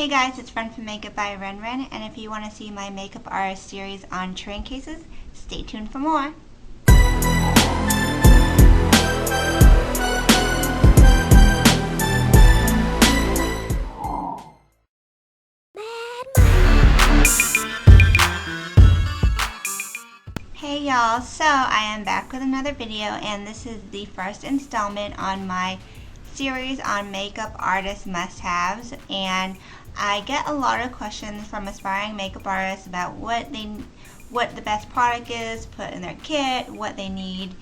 Hey guys, it's Ren from Makeup by Ren, and if you want to see my makeup artist series on train cases, stay tuned for more. Hey y'all, so I am back with another video, and this is the first installment on my series on makeup artist must-haves. And I get a lot of questions from aspiring makeup artists about what the best product is to put in their kit, what they need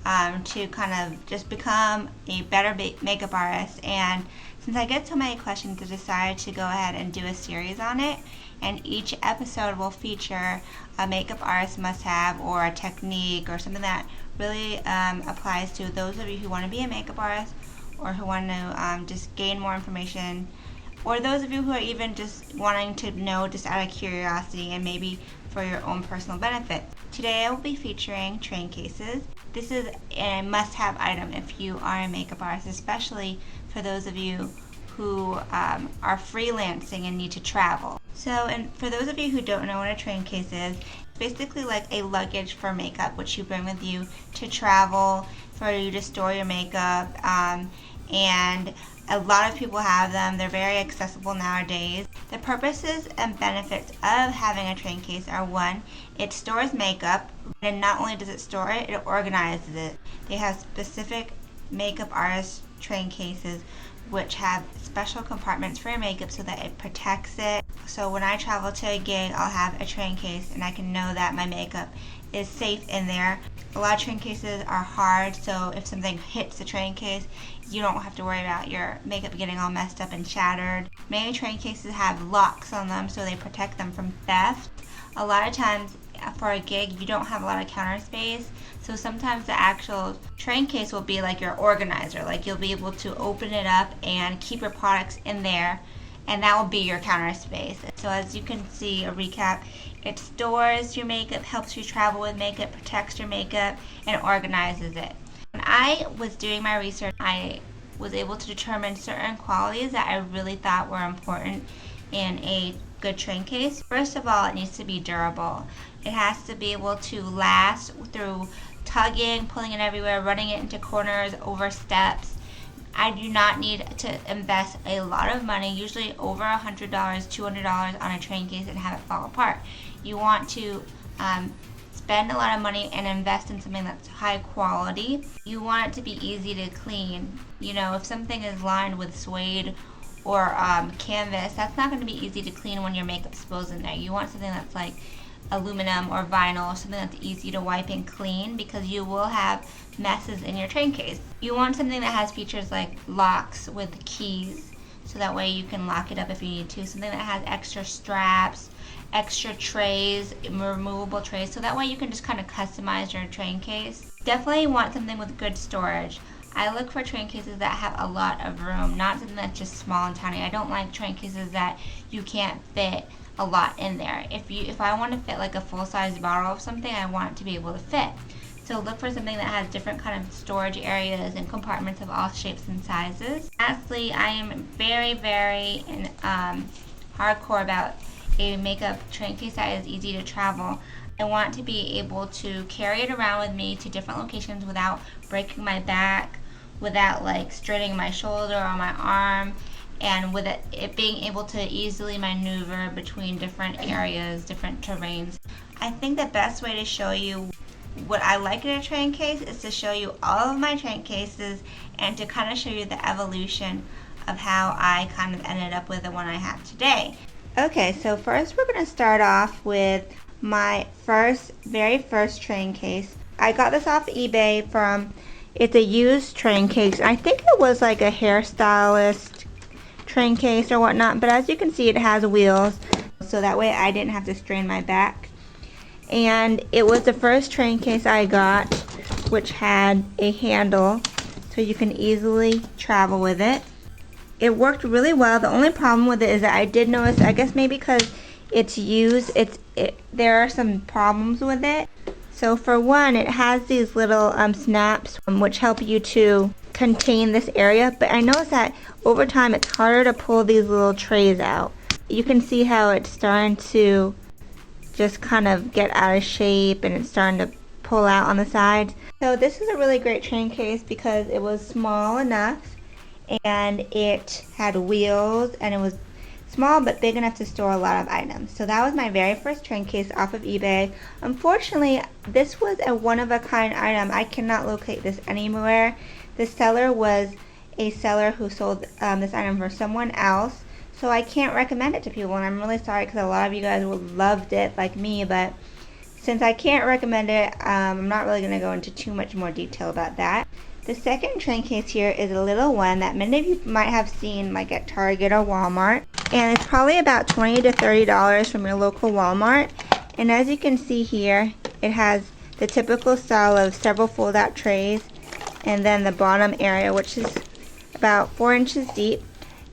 to kind of just become a better makeup artist. And since I get so many questions, I decided to go ahead and do a series on it. And each episode will feature a makeup artist must-have or a technique or something that really applies to those of you who want to be a makeup artist or who want to just gain more information, or those of you who are even just wanting to know just out of curiosity and maybe for your own personal benefit. Today I will be featuring train cases. This is a must-have item if you are a makeup artist, especially for those of you who are freelancing and need to travel. So, and for those of you who don't know what a train case is, it's basically like a luggage for makeup, which you bring with you to travel, for you to store your makeup, and a lot of people have them. They're very accessible nowadays. The purposes and benefits of having a train case are: one, it stores makeup, and not only does it store it, it organizes it. They have specific makeup artist train cases which have special compartments for your makeup so that it protects it. So when I travel to a gig, I'll have a train case and I can know that my makeup is safe in there. A lot of train cases are hard, so if something hits the train case, you don't have to worry about your makeup getting all messed up and shattered. Many train cases have locks on them so they protect them from theft. A lot of times for a gig, you don't have a lot of counter space, so sometimes the actual train case will be like your organizer. Like, you'll be able to open it up and keep your products in there, and that will be your counter space. So as you can see, a recap: it stores your makeup, helps you travel with makeup, protects your makeup, and organizes it. When I was doing my research, I was able to determine certain qualities that I really thought were important in a good train case. First of all, it needs to be durable. It has to be able to last through tugging, pulling it everywhere, running it into corners, over steps. I do not need to invest a lot of money, usually over $100, $200 on a train case, and have it fall apart. You want to spend a lot of money and invest in something that's high quality. You want it to be easy to clean. You know, if something is lined with suede or canvas, that's not going to be easy to clean when your makeup's exposed in there. You want something that's like aluminum or vinyl, or something that's easy to wipe and clean, because you will have messes in your train case. You want something that has features like locks with keys, so that way you can lock it up if you need to. Something that has extra straps, extra trays, removable trays, so that way you can just kind of customize your train case. Definitely want something with good storage. I look for train cases that have a lot of room, not something that's just small and tiny. I don't like train cases that you can't fit a lot in there. If I want to fit like a full-size bottle of something, I want it to be able to fit. So look for something that has different kind of storage areas and compartments of all shapes and sizes. Lastly, I am very hardcore about a makeup train case that is easy to travel. I want to be able to carry it around with me to different locations without breaking my back, without like straining my shoulder or my arm, and with it being able to easily maneuver between different areas, different terrains. I think the best way to show you what I like in a train case is to show you all of my train cases and to kind of show you the evolution of how I kind of ended up with the one I have today. Okay, so first we're going to start off with my very first train case. I got this off eBay it's a used train case. I think it was like a hairstylist train case or whatnot, but as you can see, it has wheels, so that way I didn't have to strain my back. And it was the first train case I got, which had a handle so you can easily travel with it. It worked really well. The only problem with it is that I did notice, I guess maybe because it's used, there are some problems with it. So for one, it has these little snaps which help you to contain this area, but I noticed that over time it's harder to pull these little trays out. you can see how it's starting to just kind of get out of shape and it's starting to pull out on the sides. So this is a really great train case because it was small enough and it had wheels and it was small but big enough to store a lot of items. So that was my very first train case off of eBay. Unfortunately, this was a one-of-a-kind item. I cannot locate this anywhere. The seller was a seller who sold this item for someone else. So I can't recommend it to people, and I'm really sorry because a lot of you guys loved it like me, but since I can't recommend it, I'm not really going to go into too much more detail about that. The second train case here is a little one that many of you might have seen like at Target or Walmart, and it's probably about $20 to $30 from your local Walmart. And as you can see here, it has the typical style of several fold-out trays, and then the bottom area, which is about 4 inches deep.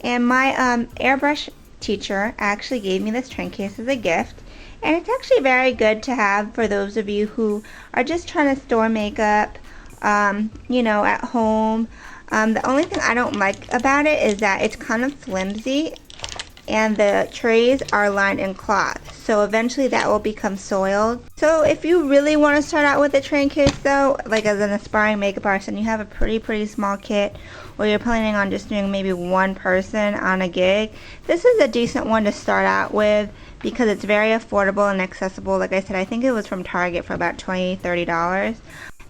And my airbrush teacher actually gave me this train case as a gift. And it's actually very good to have for those of you who are just trying to store makeup, you know, at home. The only thing I don't like about it is that it's kind of flimsy and the trays are lined in cloth. So eventually that will become soiled. So if you really want to start out with a train case though, like as an aspiring makeup artist and you have a pretty small kit, or you're planning on just doing maybe one person on a gig, this is a decent one to start out with because it's very affordable and accessible. Like I said, I think it was from Target for about $20, $30.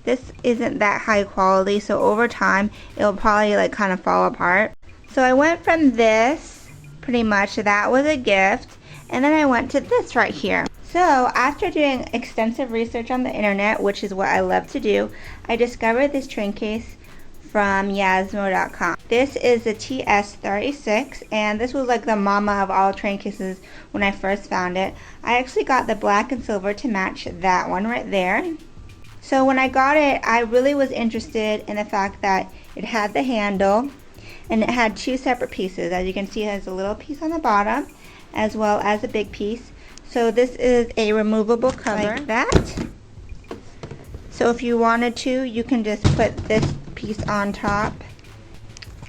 This isn't that high quality, so over time it'll probably like kind of fall apart. So I went from this, pretty much, that was a gift, and then I went to this right here. So after doing extensive research on the internet, which is what I love to do, I discovered this train case from Yasmo.com. This is the TS36, and this was like the mama of all train cases when I first found it. I actually got the black and silver to match that one right there. So when I got it, I really was interested in the fact that it had the handle and it had two separate pieces. As you can see, it has a little piece on the bottom as well as a big piece. So this is a removable cover like that. So if you wanted to, you can just put this piece on top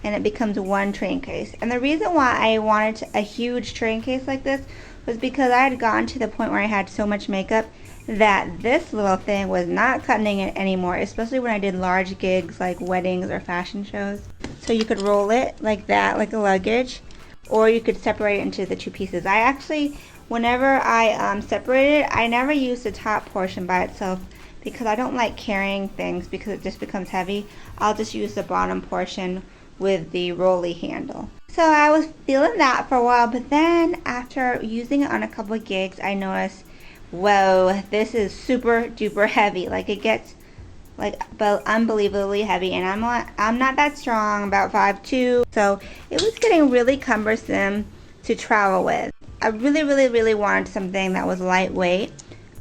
and it becomes one train case. And the reason why I wanted a huge train case like this was because I had gotten to the point where I had so much makeup that this little thing was not cutting it anymore, especially when I did large gigs like weddings or fashion shows. So you could roll it like that, like a luggage, or you could separate it into the two pieces. I actually, whenever I separated it, I never used the top portion by itself because I don't like carrying things because it just becomes heavy. I'll just use the bottom portion with the rolly handle. So I was feeling that for a while, but then after using it on a couple of gigs, I noticed, whoa, this is super duper heavy. Like it gets like unbelievably heavy, and I'm not that strong, about 5'2", so it was getting really cumbersome to travel with. I really wanted something that was lightweight,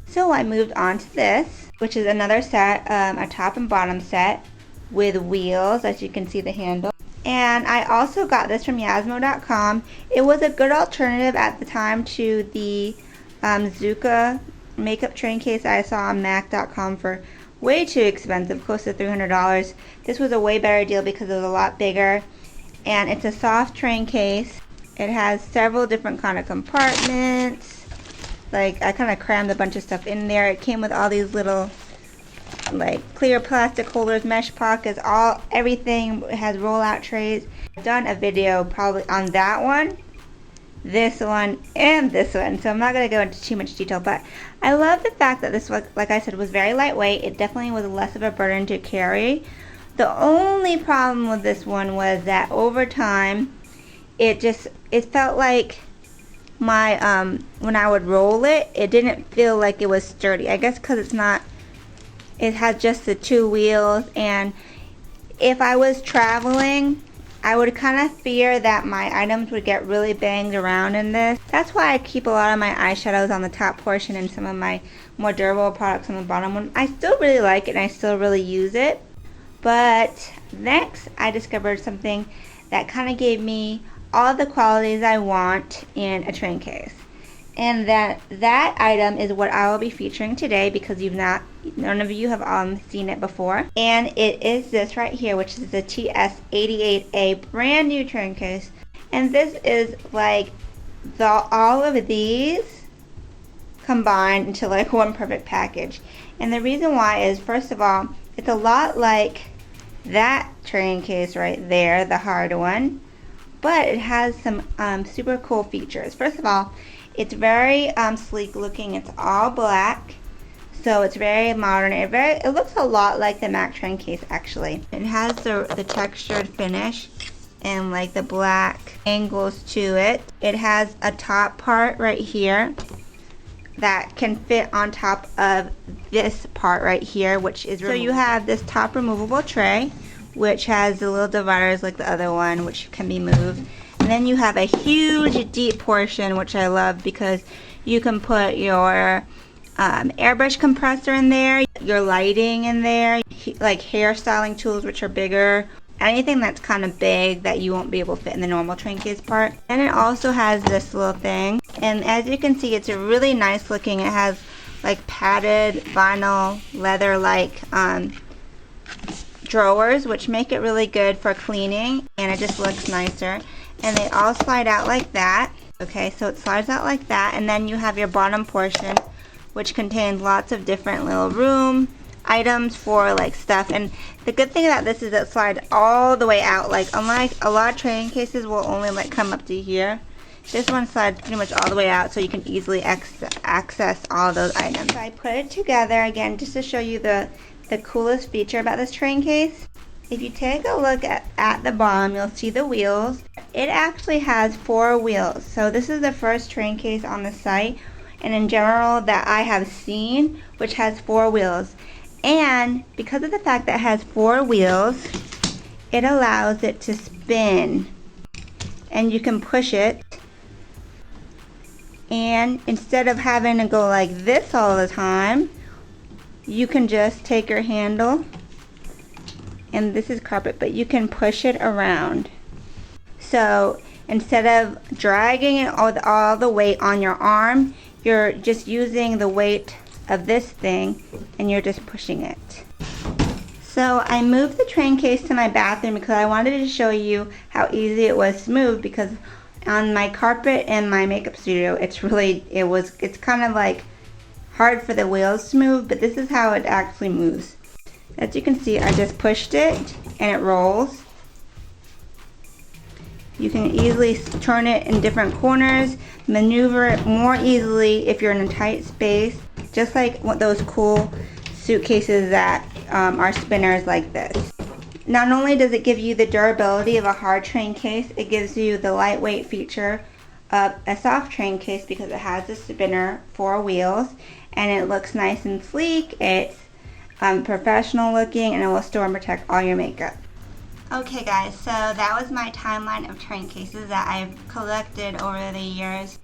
so I moved on to this, which is another set, a top and bottom set with wheels, as you can see the handle. And I also got this from Yasmo.com. It was a good alternative at the time to the Zuka makeup train case I saw on Mac.com for way too expensive, close to $300. This was a way better deal because it was a lot bigger, and it's a soft train case. It has several different kind of compartments. Like I kind of crammed a bunch of stuff in there. It came with all these little like clear plastic holders, mesh pockets, everything. It has rollout trays. I've done a video probably on that one, this one, and this one, so I'm not going to go into too much detail, but I love the fact that this, like I said, was very lightweight. It definitely was less of a burden to carry. The only problem with this one was that over time it felt like my when I would roll it, it didn't feel like it was sturdy. I guess because it has just the two wheels, and if I was traveling, I would kind of fear that my items would get really banged around in this. That's why I keep a lot of my eyeshadows on the top portion and some of my more durable products on the bottom one. I still really like it and I still really use it. But next, I discovered something that kind of gave me all the qualities I want in a train case. And that item is what I will be featuring today because none of you have seen it before. And it is this right here, which is the TS88A brand new train case. And this is like all of these combined into like one perfect package. And the reason why is, first of all, it's a lot like that train case right there, the hard one, but it has some super cool features. First of all, it's very sleek looking. It's all black, so it's very modern. It looks a lot like the Mac train case actually. It has the textured finish and like the black angles to it. It has a top part right here that can fit on top of this part right here, which is removable. So you have this top removable tray, which has the little dividers like the other one, which can be moved. And then you have a huge deep portion, which I love because you can put your airbrush compressor in there, your lighting in there, like hairstyling tools, which are bigger, anything that's kind of big that you won't be able to fit in the normal train case part. And it also has this little thing, and as you can see, it's a really nice looking. It has like padded vinyl leather like drawers, which make it really good for cleaning, and it just looks nicer. And they all slide out like that. Okay, so it slides out like that, and then you have your bottom portion, which contains lots of different little room items for like stuff. And the good thing about this is it slides all the way out. Like unlike a lot of train cases will only like come up to here, this one slides pretty much all the way out, so you can easily access all those items. So I put it together again just to show you the coolest feature about this train case. If you take a look at the bottom, you'll see the wheels. It actually has 4 wheels. So this is the first train case on the site, and in general that I have seen, which has 4 wheels. And because of the fact that it has 4 wheels, it allows it to spin. And you can push it. And instead of having to go like this all the time, you can just take your handle, and this is carpet, but you can push it around. So instead of dragging it all the weight on your arm, you're just using the weight of this thing and you're just pushing it. So I moved the train case to my bathroom because I wanted to show you how easy it was to move, because on my carpet in my makeup studio, it's kind of like hard for the wheels to move, but this is how it actually moves. As you can see, I just pushed it and it rolls. You can easily turn it in different corners, maneuver it more easily if you're in a tight space, just like those cool suitcases that are spinners like this. Not only does it give you the durability of a hard train case, it gives you the lightweight feature of a soft train case because it has a spinner, 4 wheels, and it looks nice and sleek. It's professional looking, and it will store and protect all your makeup. Okay guys, so that was my timeline of train cases that I've collected over the years.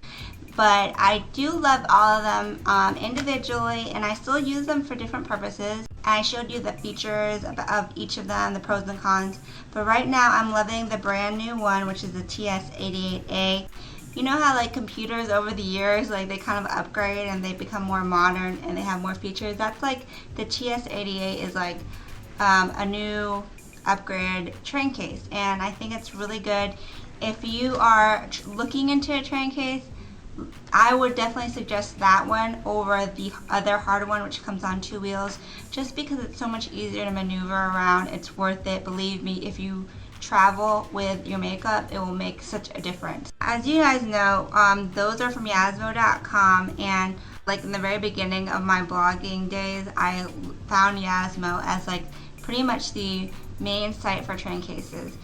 But I do love all of them individually, and I still use them for different purposes. I showed you the features of each of them, the pros and cons. But right now I'm loving the brand new one, which is the TS88A. You know how like computers over the years, like they kind of upgrade and they become more modern and they have more features? That's like the TS88 is like a new upgrade train case, and I think it's really good. If you are looking into a train case, I would definitely suggest that one over the other harder one, which comes on 2 wheels, just because it's so much easier to maneuver around. It's worth it. Believe me, if you travel with your makeup, it will make such a difference. As you guys know, those are from Yasmo.com, and like in the very beginning of my blogging days, I found Yasmo as like pretty much the main site for train cases.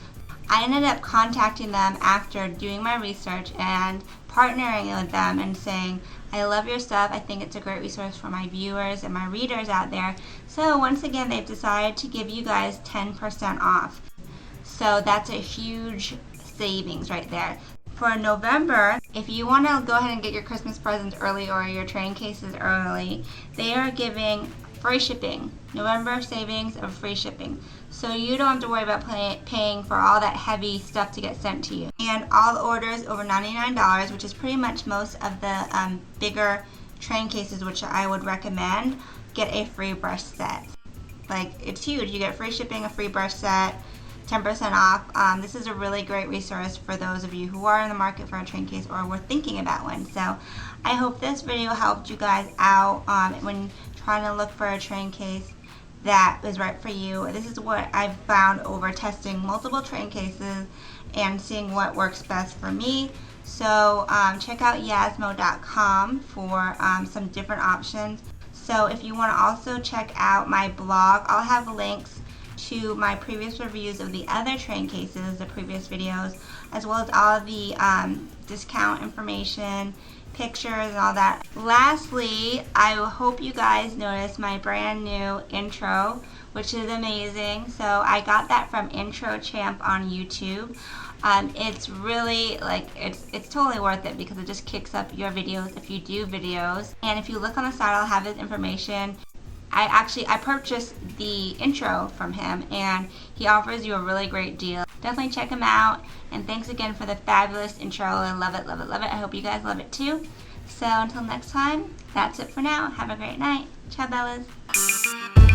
I ended up contacting them after doing my research and partnering with them and saying, I love your stuff, I think it's a great resource for my viewers and my readers out there. So once again, they've decided to give you guys 10% off. So that's a huge savings right there. For November, if you want to go ahead and get your Christmas presents early or your train cases early, they are giving free shipping. November savings of free shipping. So you don't have to worry about paying for all that heavy stuff to get sent to you. And all orders over $99, which is pretty much most of the bigger train cases, which I would recommend, get a free brush set. Like, it's huge. You get free shipping, a free brush set, 10% off. This is a really great resource for those of you who are in the market for a train case or were thinking about one. So I hope this video helped you guys out when trying to look for a train case that is right for you. This is what I've found over testing multiple train cases and seeing what works best for me. So check out yasmo.com for some different options. So if you want to also check out my blog, I'll have links to my previous reviews of the other train cases, the previous videos, as well as all of the discount information, pictures, and all that. Lastly, I hope you guys noticed my brand new intro, which is amazing. So I got that from Intro Champ on YouTube. It's really it's totally worth it because it just kicks up your videos if you do videos. And if you look on the side, I'll have his information. I purchased the intro from him, and he offers you a really great deal. Definitely check him out, and thanks again for the fabulous intro. I love it, love it, love it. I hope you guys love it too. So until next time, that's it for now. Have a great night. Ciao, Bellas.